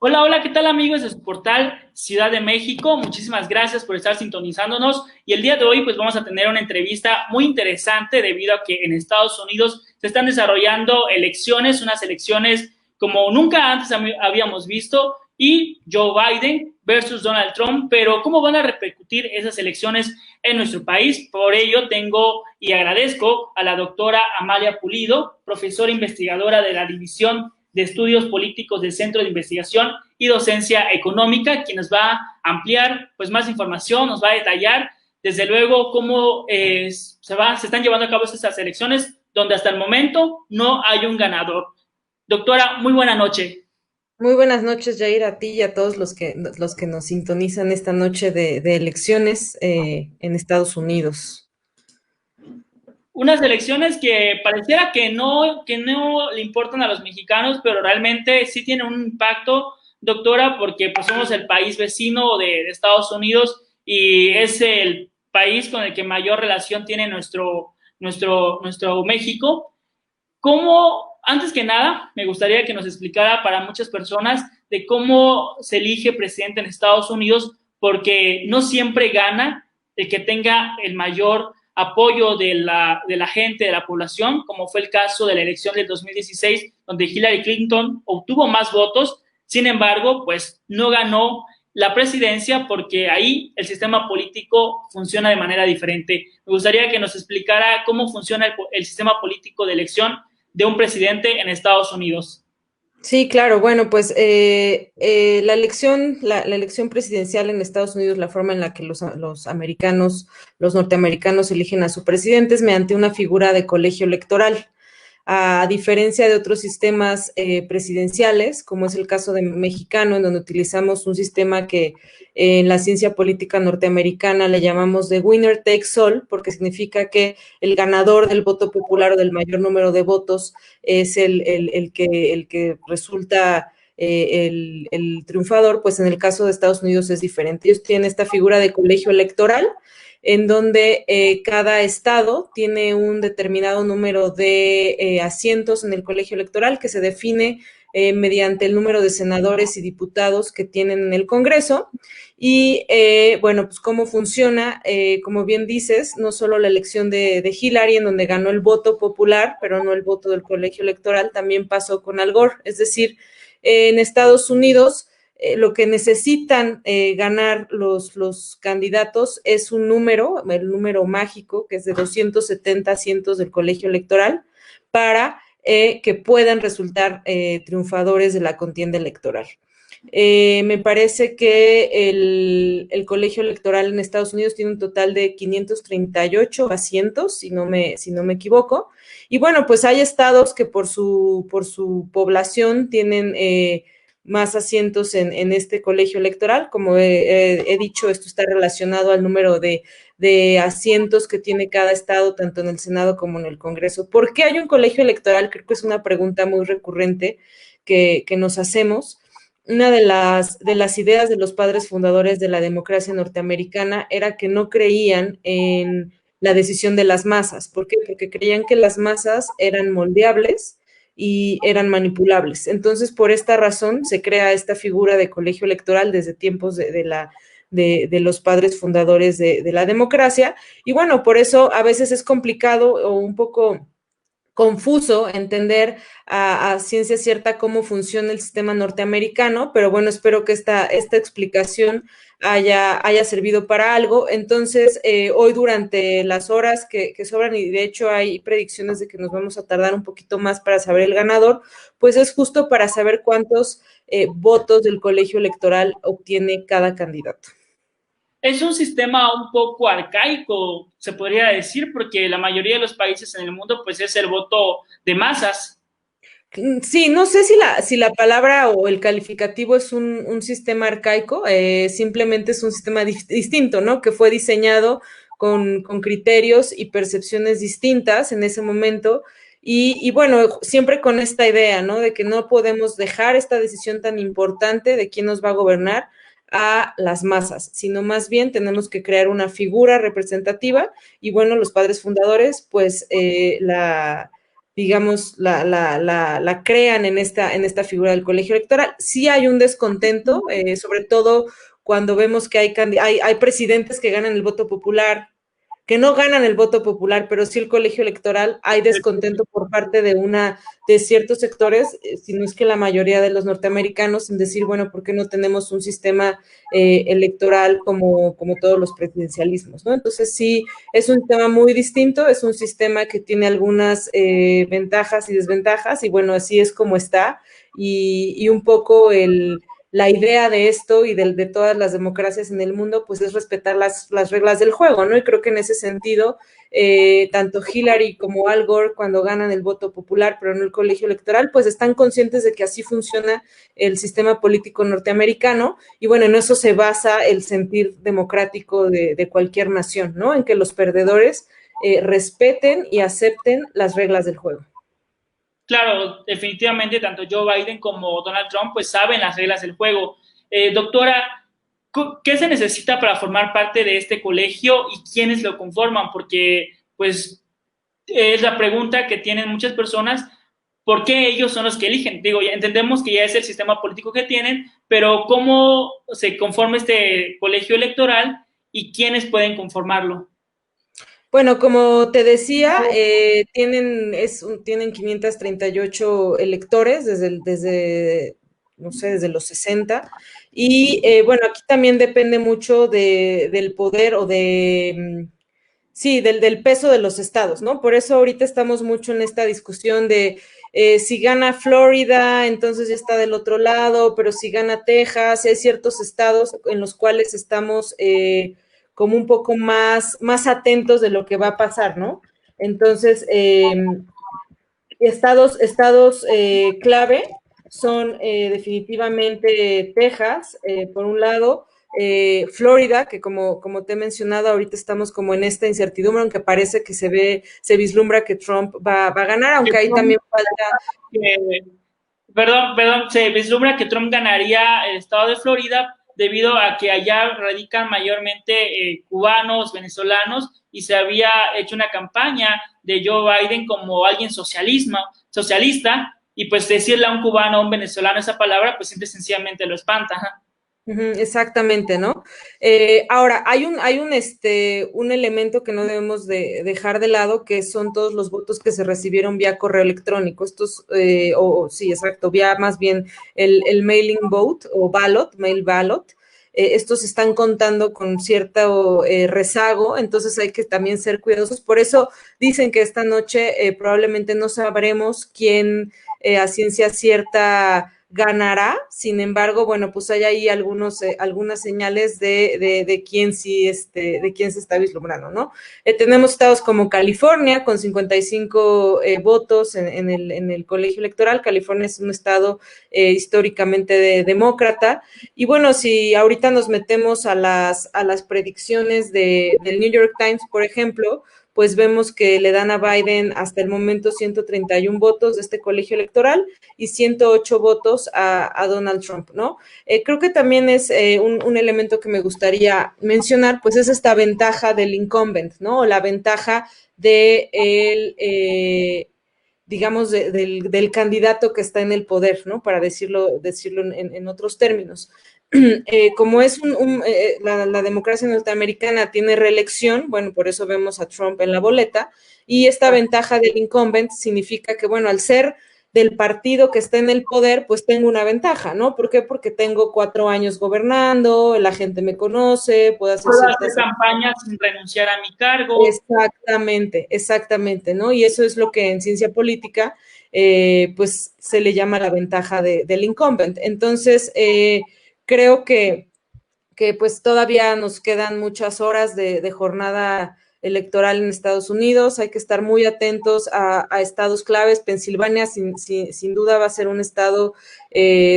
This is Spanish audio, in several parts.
Hola, hola, ¿qué tal amigos de su portal Ciudad de México? Muchísimas gracias por estar sintonizándonos y el día de hoy pues vamos a tener una entrevista muy interesante debido a que en Estados Unidos se están desarrollando elecciones, unas elecciones como nunca antes habíamos visto y Joe Biden versus Donald Trump, pero ¿cómo van a repercutir esas elecciones en nuestro país? Por ello tengo y agradezco a la doctora Amalia Pulido, profesora investigadora de la División de Estudios Políticos del Centro de Investigación y Docencia Económica, quien nos va a ampliar pues más información, nos va a detallar desde luego cómo se están llevando a cabo estas elecciones donde hasta el momento no hay un ganador. Doctora, muy buena noche. Muy buenas noches, Jair, a ti y a todos los que nos sintonizan esta noche de elecciones en Estados Unidos. Unas elecciones que pareciera que no le importan a los mexicanos, pero realmente sí tienen un impacto, doctora, porque pues somos el país vecino de Estados Unidos y es el país con el que mayor relación tiene nuestro México. ¿Cómo, antes que nada, me gustaría que nos explicara para muchas personas de cómo se elige presidente en Estados Unidos, porque no siempre gana el que tenga el mayor apoyo de la gente, de la población, como fue el caso de la elección del 2016, donde Hillary Clinton obtuvo más votos, sin embargo, pues no ganó la presidencia porque ahí el sistema político funciona de manera diferente. Me gustaría que nos explicara cómo funciona el sistema político de elección de un presidente en Estados Unidos. Sí, claro. Bueno, pues la elección presidencial en Estados Unidos, la forma en la que los americanos, los norteamericanos eligen a su presidente es mediante una figura de colegio electoral. A diferencia de otros sistemas presidenciales, como es el caso de mexicano, en donde utilizamos un sistema que en la ciencia política norteamericana le llamamos de winner takes all, porque significa que el ganador del voto popular o del mayor número de votos es el que resulta el triunfador. Pues en el caso de Estados Unidos es diferente. Ellos tienen esta figura de colegio electoral en donde cada estado tiene un determinado número de asientos en el colegio electoral que se define mediante el número de senadores y diputados que tienen en el Congreso. Y bueno, pues cómo funciona, como bien dices, no solo la elección de Hillary, en donde ganó el voto popular, pero no el voto del colegio electoral, también pasó con Al Gore. Es decir, en Estados Unidos lo que necesitan ganar los candidatos es un número, el número mágico, que es de 270 asientos del colegio electoral, para que puedan resultar triunfadores de la contienda electoral. Me parece que el colegio electoral en Estados Unidos tiene un total de 538 asientos, si no me equivoco. Y bueno, pues hay estados que por su población tienen más asientos en este colegio electoral. Como he dicho, esto está relacionado al número de asientos que tiene cada estado, tanto en el Senado como en el Congreso. ¿Por qué hay un colegio electoral? Creo que es una pregunta muy recurrente que nos hacemos. Una de las ideas de los padres fundadores de la democracia norteamericana era que no creían en la decisión de las masas. ¿Por qué? Porque creían que las masas eran moldeables y eran manipulables. Entonces, por esta razón, se crea esta figura de colegio electoral desde tiempos de los padres fundadores de la democracia. Y bueno, por eso a veces es complicado o un poco confuso entender a ciencia cierta cómo funciona el sistema norteamericano, pero bueno, espero que esta explicación haya servido para algo. Entonces, hoy durante las horas que sobran, y de hecho hay predicciones de que nos vamos a tardar un poquito más para saber el ganador, pues es justo para saber cuántos votos del colegio electoral obtiene cada candidato. Es un sistema un poco arcaico, se podría decir, porque la mayoría de los países en el mundo pues es el voto de masas. Sí, no sé si la palabra o el calificativo es un sistema arcaico, simplemente es un sistema distinto, ¿no? Que fue diseñado con criterios y percepciones distintas en ese momento. Y bueno, siempre con esta idea, ¿no? De que no podemos dejar esta decisión tan importante de quién nos va a gobernar a las masas, sino más bien tenemos que crear una figura representativa. Y bueno, los padres fundadores, pues digamos, la crean en esta figura del colegio electoral. Sí hay un descontento, sobre todo cuando vemos que hay presidentes que ganan el voto popular, que no ganan el voto popular, pero sí el colegio electoral, hay descontento por parte de ciertos sectores, si no es que la mayoría de los norteamericanos, en decir, bueno, ¿por qué no tenemos un sistema electoral como todos los presidencialismos, ¿no? Entonces sí, es un tema muy distinto, es un sistema que tiene algunas ventajas y desventajas, y bueno, así es como está, y un poco la idea de esto y de todas las democracias en el mundo, pues es respetar las reglas del juego, ¿no? Y creo que en ese sentido, tanto Hillary como Al Gore, cuando ganan el voto popular, pero no el colegio electoral, pues están conscientes de que así funciona el sistema político norteamericano, y bueno, en eso se basa el sentir democrático de cualquier nación, ¿no? En que los perdedores respeten y acepten las reglas del juego. Claro, definitivamente tanto Joe Biden como Donald Trump pues saben las reglas del juego. Doctora, ¿qué se necesita para formar parte de este colegio y quiénes lo conforman? Porque pues es la pregunta que tienen muchas personas, ¿por qué ellos son los que eligen? Digo, ya entendemos que ya es el sistema político que tienen, pero ¿cómo se conforma este colegio electoral y quiénes pueden conformarlo? Bueno, como te decía, tienen 538 electores no sé, desde los 60. Y bueno, aquí también depende mucho del poder sí, del peso de los estados, ¿no? Por eso ahorita estamos mucho en esta discusión de si gana Florida, entonces ya está del otro lado, pero si gana Texas, hay ciertos estados en los cuales estamos como un poco más atentos de lo que va a pasar, ¿no? Entonces, estados clave son definitivamente Texas, por un lado, Florida, que como te he mencionado, ahorita estamos como en esta incertidumbre, aunque parece que se vislumbra que Trump va a ganar, Que aunque ahí Trump, también falta. eh, perdón, se vislumbra que Trump ganaría el estado de Florida debido a que allá radican mayormente cubanos, venezolanos, y se había hecho una campaña de Joe Biden como alguien socialista, y pues decirle a un cubano o un venezolano esa palabra, pues simple y sencillamente lo espanta. Exactamente, ¿no? Ahora, un elemento que no debemos de dejar de lado, que son todos los votos que se recibieron vía correo electrónico. Sí, exacto, vía más bien el mailing vote o mail ballot. Estos están contando con cierto rezago, entonces hay que también ser cuidadosos. Por eso dicen que esta noche probablemente no sabremos quién a ciencia cierta ganará. Sin embargo, bueno, pues hay ahí algunas señales de quién sí, de quién se está vislumbrando, ¿no? Tenemos estados como California con 55 votos en el colegio electoral. California es un estado históricamente demócrata. Y bueno, si ahorita nos metemos a las predicciones del New York Times, por ejemplo, pues vemos que le dan a Biden hasta el momento 131 votos de este colegio electoral y 108 votos a Donald Trump, ¿no? Creo que también es un elemento que me gustaría mencionar, pues es esta ventaja del incumbent, ¿no? La ventaja de digamos, del candidato que está en el poder, ¿no? Para decirlo en otros términos. Como es la democracia norteamericana tiene reelección, bueno, por eso vemos a Trump en la boleta, y esta ventaja del incumbent significa que, bueno, al ser del partido que está en el poder, pues tengo una ventaja, ¿no? ¿Por qué? Porque tengo 4 años gobernando, la gente me conoce, puedo hacer Puedo hacer ciertas. campañas sin renunciar a mi cargo. Exactamente, ¿no? Y eso es lo que en ciencia política, pues se le llama la ventaja del incumbent. Entonces, creo que pues todavía nos quedan muchas horas de jornada electoral en Estados Unidos, hay que estar muy atentos a estados claves. Pensilvania sin duda va a ser un estado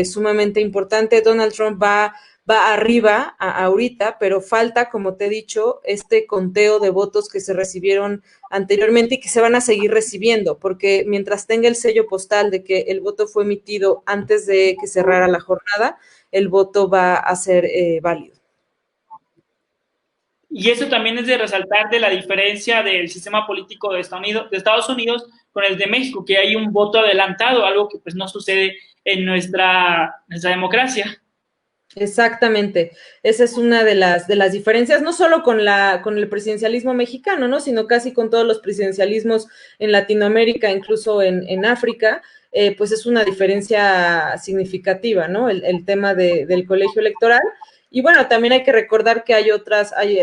sumamente importante. Donald Trump va arriba ahorita, pero falta, como te he dicho, este conteo de votos que se recibieron anteriormente y que se van a seguir recibiendo, porque mientras tenga el sello postal de que el voto fue emitido antes de que cerrara la jornada, el voto va a ser válido. Y eso también es de resaltar de la diferencia del sistema político de Estados Unidos con el de México, que hay un voto adelantado, algo que pues no sucede en nuestra democracia. Exactamente, esa es una de las diferencias, no solo con el presidencialismo mexicano, ¿no? Sino casi con todos los presidencialismos en Latinoamérica, incluso en África, pues es una diferencia significativa, ¿no? El tema del colegio electoral. Y bueno, también hay que recordar que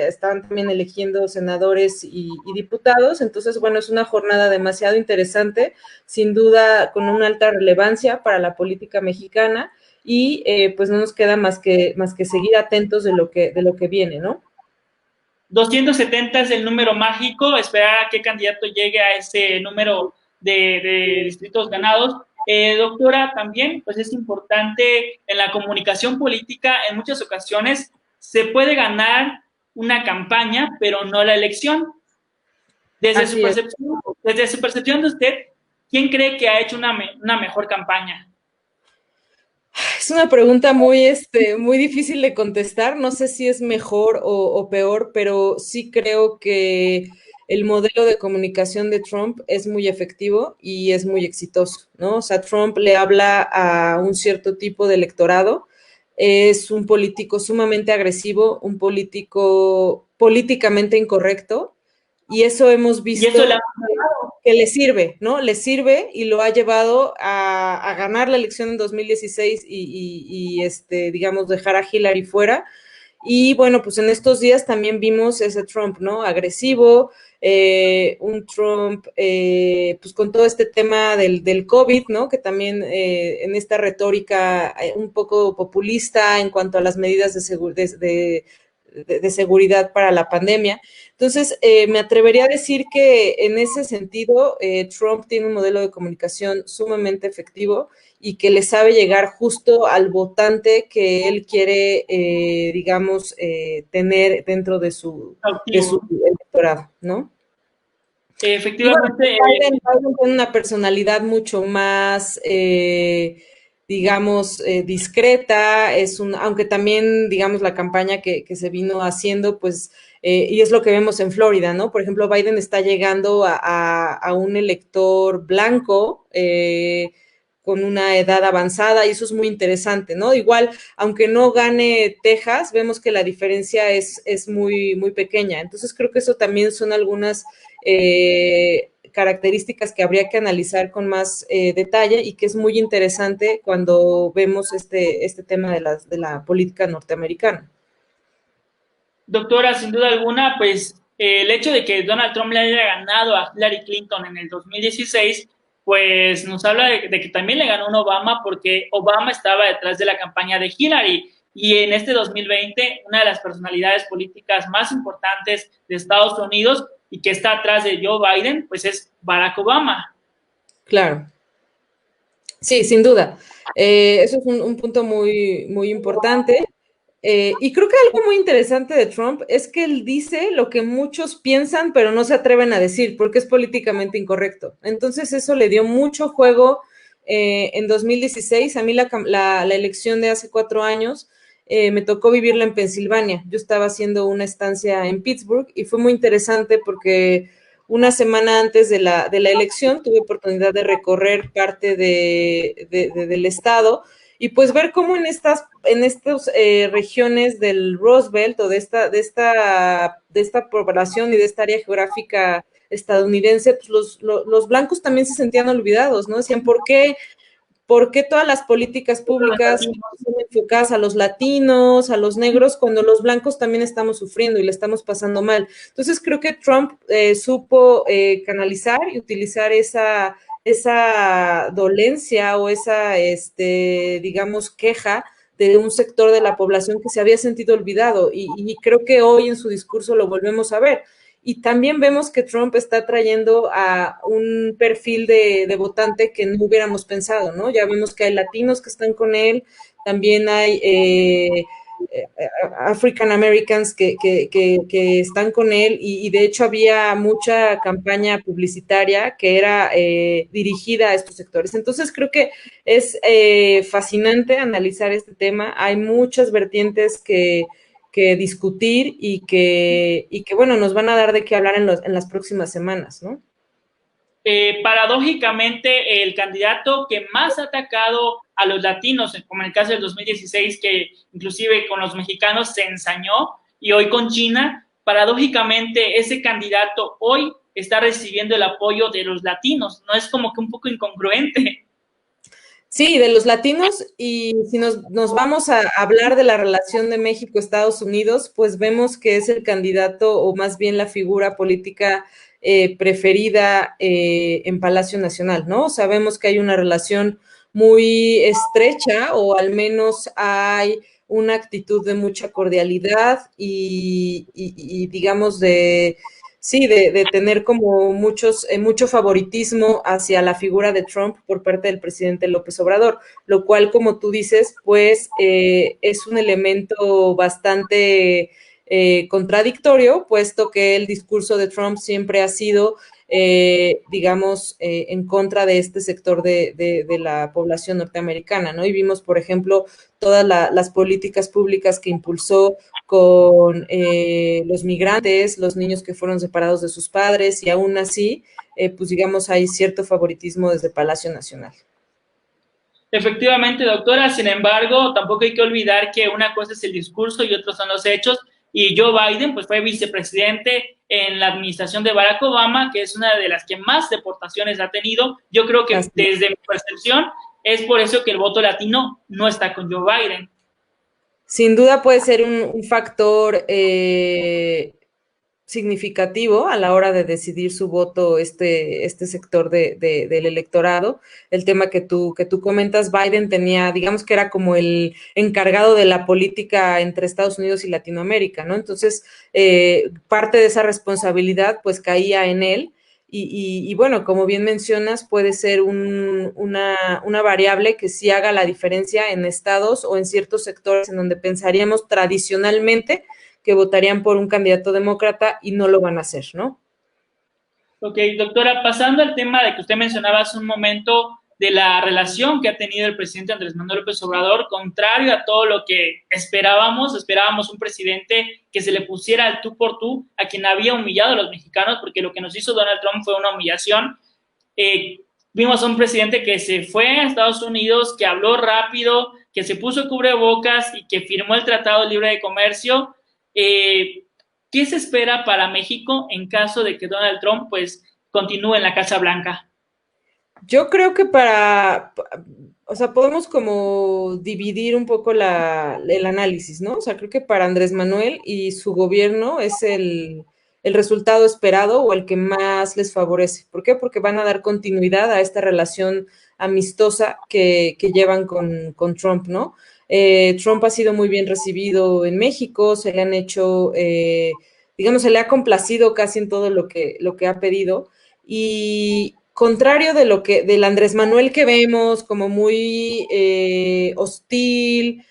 están también eligiendo senadores y diputados, entonces, bueno, es una jornada demasiado interesante, sin duda con una alta relevancia para la política mexicana y pues no nos queda más que seguir atentos de lo que viene, ¿no? 270 es el número mágico, esperar a qué candidato llegue a ese número de distritos ganados. Doctora, también pues es importante en la comunicación política, en muchas ocasiones se puede ganar una campaña, pero no la elección. Desde su percepción de usted, ¿quién cree que ha hecho una mejor campaña? Es una pregunta muy difícil de contestar. No sé si es mejor o peor, pero sí creo que el modelo de comunicación de Trump es muy efectivo y es muy exitoso, ¿no? O sea, Trump le habla a un cierto tipo de electorado. Es un político sumamente agresivo, un político políticamente incorrecto, y eso hemos Y eso la... visto que le sirve, ¿no? Le sirve y lo ha llevado a ganar la elección en 2016 digamos, dejar a Hillary fuera. Y bueno, pues en estos días también vimos ese Trump, ¿no? Agresivo, un Trump, pues con todo este tema del COVID, ¿no? Que también en esta retórica un poco populista en cuanto a las medidas de seguridad para la pandemia. Entonces, me atrevería a decir que en ese sentido, Trump tiene un modelo de comunicación sumamente efectivo y que le sabe llegar justo al votante que él quiere, digamos, tener dentro de su electorado, ¿no? Y bueno, Efectivamente, Biden tiene una personalidad mucho más, digamos, discreta, aunque también, digamos, la campaña que se vino haciendo, pues, y es lo que vemos en Florida, ¿no? Por ejemplo, Biden está llegando a un elector blanco, con una edad avanzada, y eso es muy interesante, ¿no? Igual, aunque no gane Texas, vemos que la diferencia es muy pequeña. Entonces, creo que eso también son algunas características que habría que analizar con más detalle y que es muy interesante cuando vemos este tema de la política norteamericana. doctora, sin duda alguna, pues el hecho de que Donald Trump le haya ganado a Hillary Clinton en el 2016, pues nos habla de que también le ganó un Obama porque Obama estaba detrás de la campaña de Hillary. Y en este 2020, una de las personalidades políticas más importantes de Estados Unidos y que está atrás de Joe Biden, pues es Barack Obama. Claro. Sí, sin duda. Eso es un punto muy importante. Y creo que algo muy interesante de Trump es que él dice lo que muchos piensan, pero no se atreven a decir, porque es políticamente incorrecto. Entonces, eso le dio mucho juego en 2016. A mí la elección de hace 4 años me tocó vivirla en Pensilvania. Yo estaba haciendo una estancia en Pittsburgh y fue muy interesante porque una semana antes de la elección tuve oportunidad de recorrer parte del estado y pues ver cómo en estas regiones del Rust Belt o de esta población y de esta área geográfica estadounidense, pues los blancos también se sentían olvidados, ¿no? Decían, ¿por qué todas las políticas públicas son enfocadas a los latinos, a los negros, cuando los blancos también estamos sufriendo y le estamos pasando mal? Entonces creo que Trump supo canalizar y utilizar esa dolencia o esa, digamos, queja de un sector de la población que se había sentido olvidado y creo que hoy en su discurso lo volvemos a ver. Y también vemos que Trump está trayendo a un perfil de votante que no hubiéramos pensado, ¿no? Ya vemos que hay latinos que están con él, también hay African Americans que están con él y de hecho había mucha campaña publicitaria que era dirigida a estos sectores. Entonces creo que es fascinante analizar este tema. Hay muchas vertientes que discutir y que, bueno, nos van a dar de qué hablar en las próximas semanas, ¿no? Paradójicamente, el candidato que más ha atacado a los latinos, como en el caso del 2016, que inclusive con los mexicanos se ensañó, y hoy con China, paradójicamente ese candidato hoy está recibiendo el apoyo de los latinos. ¿No es como que un poco incongruente? Sí, de los latinos, y si nos vamos a hablar de la relación de México-Estados Unidos, pues vemos que es el candidato, o más bien la figura política preferida en Palacio Nacional, ¿no? Sabemos que hay una relación muy estrecha, o al menos hay una actitud de mucha cordialidad y digamos de sí, de tener como mucho favoritismo hacia la figura de Trump por parte del presidente López Obrador, lo cual, como tú dices, pues es un elemento bastante contradictorio, puesto que el discurso de Trump siempre ha sido, digamos, en contra de este sector de la población norteamericana, ¿no? Y vimos, por ejemplo, todas las políticas públicas que impulsó con los migrantes, los niños que fueron separados de sus padres, y aún así, pues digamos, hay cierto favoritismo desde Palacio Nacional. Efectivamente, doctora, sin embargo, tampoco hay que olvidar que una cosa es el discurso y otros son los hechos, y Joe Biden pues fue vicepresidente en la administración de Barack Obama, que es una de las que más deportaciones ha tenido. Yo creo que desde mi percepción es por eso que el voto latino no está con Joe Biden. Sin duda puede ser un factor significativo a la hora de decidir su voto este sector del electorado. El tema que tú comentas, Biden tenía, digamos que era como el encargado de la política entre Estados Unidos y Latinoamérica, ¿no? Entonces, parte de esa responsabilidad pues caía en él. Y bueno, como bien mencionas, puede ser una variable que sí haga la diferencia en estados o en ciertos sectores en donde pensaríamos tradicionalmente que votarían por un candidato demócrata y no lo van a hacer, ¿no? Ok, doctora, pasando al tema de que usted mencionaba hace un momento de la relación que ha tenido el presidente Andrés Manuel López Obrador, contrario a todo lo que esperábamos un presidente que se le pusiera al tú por tú a quien había humillado a los mexicanos, porque lo que nos hizo Donald Trump fue una humillación. Vimos a un presidente que se fue a Estados Unidos, que habló rápido, que se puso cubrebocas y que firmó el Tratado Libre de Comercio. ¿Qué se espera para México en caso de que Donald Trump pues continúe en la Casa Blanca? Yo creo que o sea, podemos como dividir un poco el análisis, ¿no? O sea, creo que para Andrés Manuel y su gobierno es el resultado esperado o el que más les favorece. ¿Por qué? Porque van a dar continuidad a esta relación amistosa que llevan con Trump, ¿no? Trump ha sido muy bien recibido en México, se le han hecho, digamos, se le ha complacido casi en todo lo que ha pedido. Y contrario de del Andrés Manuel que vemos como muy hostil,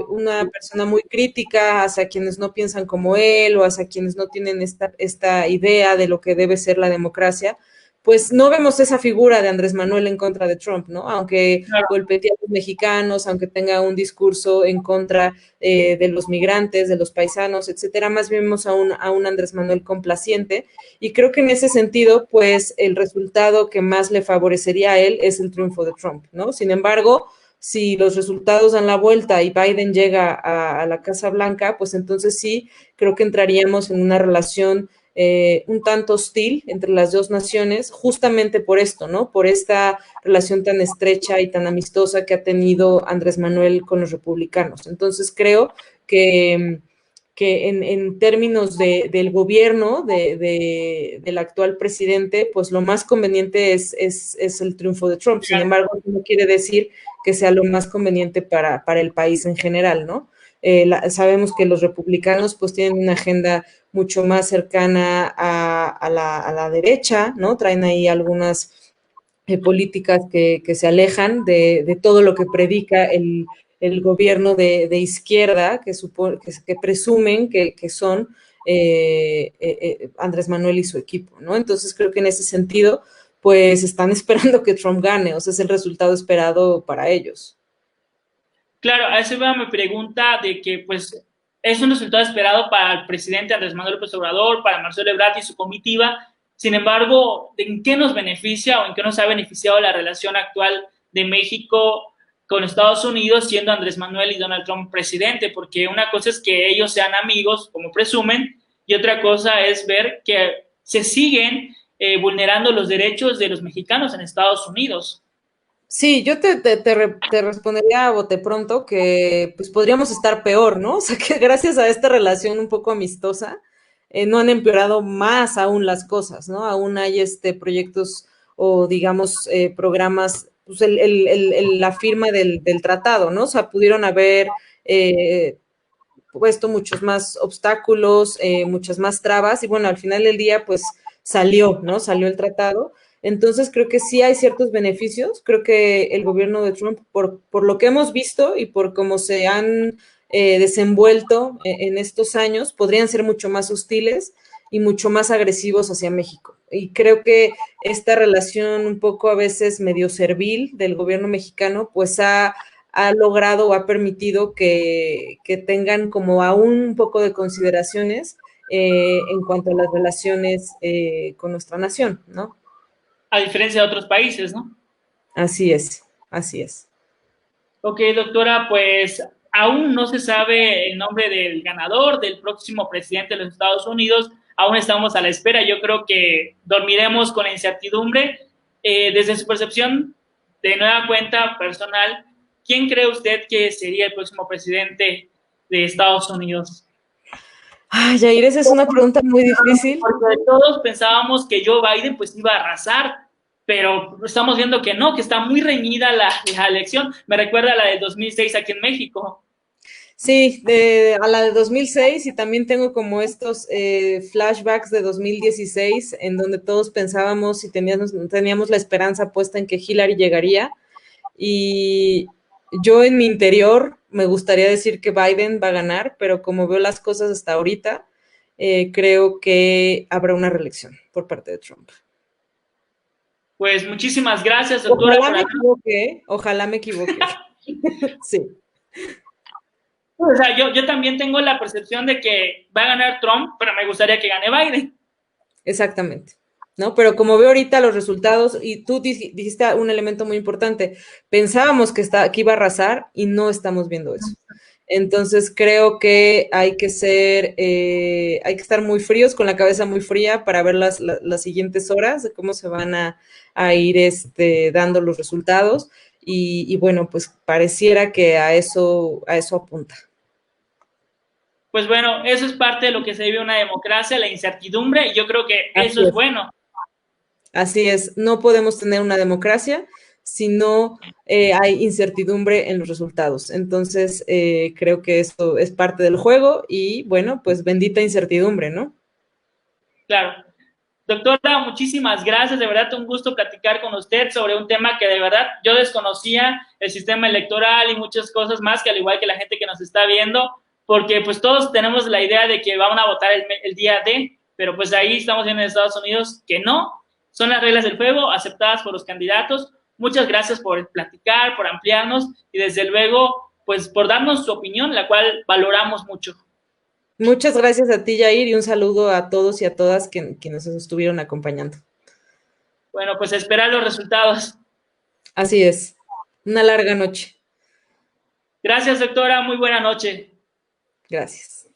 una persona muy crítica hacia quienes no piensan como él o hacia quienes no tienen esta idea de lo que debe ser la democracia, pues no vemos esa figura de Andrés Manuel en contra de Trump, ¿no? Aunque Claro. golpetee a los mexicanos, aunque tenga un discurso en contra de los migrantes, de los paisanos, etcétera, más bien vemos a un Andrés Manuel complaciente, y creo que en ese sentido, pues el resultado que más le favorecería a él es el triunfo de Trump, ¿no? Sin embargo, si los resultados dan la vuelta y Biden llega a la Casa Blanca, pues entonces sí, creo que entraríamos en una relación un tanto hostil entre las dos naciones, justamente por esto, ¿no? Por esta relación tan estrecha y tan amistosa que ha tenido Andrés Manuel con los republicanos. Entonces creo que en términos del gobierno del actual presidente, pues lo más conveniente es el triunfo de Trump. Sin embargo, no quiere decir que sea lo más conveniente para el país en general, ¿no? Sabemos que los republicanos pues tienen una agenda mucho más cercana a la derecha, ¿no? Traen ahí algunas políticas que se alejan de todo lo que predica el gobierno de izquierda, que presumen que son Andrés Manuel y su equipo, ¿no? Entonces creo que en ese sentido, pues están esperando que Trump gane, o sea, es el resultado esperado para ellos. Claro, a eso va mi pregunta de que, pues, es un resultado esperado para el presidente Andrés Manuel López Obrador, para Marcelo Ebrard y su comitiva. Sin embargo, ¿en qué nos beneficia o en qué nos ha beneficiado la relación actual de México con Estados Unidos siendo Andrés Manuel y Donald Trump presidente? Porque una cosa es que ellos sean amigos, como presumen, y otra cosa es ver que se siguen vulnerando los derechos de los mexicanos en Estados Unidos. Sí, yo te respondería a bote pronto que pues podríamos estar peor, ¿no? O sea, que gracias a esta relación un poco amistosa, no han empeorado más aún las cosas, ¿no? Aún hay proyectos o digamos programas, pues la firma del tratado, ¿no? O sea, pudieron haber eh, puesto muchos más obstáculos, muchas más trabas, y bueno, al final del día, pues salió, ¿no? Salió el tratado. Entonces, creo que sí hay ciertos beneficios. Creo que el gobierno de Trump, por lo que hemos visto y por cómo se han desenvuelto en estos años, podrían ser mucho más hostiles y mucho más agresivos hacia México. Y creo que esta relación un poco a veces medio servil del gobierno mexicano, pues ha logrado o ha permitido que tengan como aún un poco de consideraciones en cuanto a las relaciones con nuestra nación, ¿no? A diferencia de otros países, ¿no? Así es, así es. Ok, doctora, pues aún no se sabe el nombre del ganador, del próximo presidente de los Estados Unidos. Aún estamos a la espera. Yo creo que dormiremos con la incertidumbre. Desde su percepción, de nueva cuenta personal, ¿quién cree usted que sería el próximo presidente de Estados Unidos? Ay, Jair, esa es una pregunta muy difícil. Porque todos pensábamos que Joe Biden pues iba a arrasar, pero estamos viendo que no, que está muy reñida la elección. Me recuerda a la del 2006 aquí en México. Sí, a la de 2006 y también tengo como estos flashbacks de 2016 en donde todos pensábamos y teníamos la esperanza puesta en que Hillary llegaría y yo en mi interior me gustaría decir que Biden va a ganar, pero como veo las cosas hasta ahorita, creo que habrá una reelección por parte de Trump. Pues muchísimas gracias, doctora. Ojalá me equivoque, ¿eh? Ojalá me equivoque. Sí. O sea, yo también tengo la percepción de que va a ganar Trump, pero me gustaría que gane Biden. Exactamente, ¿no? Pero como veo ahorita los resultados, y tú dijiste un elemento muy importante, pensábamos que iba a arrasar y no estamos viendo eso. Entonces creo que hay que hay que estar muy fríos, con la cabeza muy fría para ver las siguientes horas de cómo se van a ir dando los resultados. Y bueno, pues pareciera que a eso apunta. Pues bueno, eso es parte de lo que se vive una democracia, la incertidumbre, y yo creo que eso es bueno. Así es, no podemos tener una democracia si no hay incertidumbre en los resultados. Entonces, creo que esto es parte del juego y bueno, pues bendita incertidumbre, ¿no? Claro. Doctora, muchísimas gracias. De verdad, un gusto platicar con usted sobre un tema que de verdad yo desconocía, el sistema electoral y muchas cosas más, que al igual que la gente que nos está viendo, porque pues todos tenemos la idea de que van a votar el día D, pero pues ahí estamos viendo en Estados Unidos que no. Son las reglas del juego aceptadas por los candidatos. Muchas gracias por platicar, por ampliarnos y desde luego, pues por darnos su opinión, la cual valoramos mucho. Muchas gracias a ti, Jair, y un saludo a todos y a todas que nos estuvieron acompañando. Bueno, pues esperar los resultados. Así es. Una larga noche. Gracias, doctora. Muy buena noche. Gracias.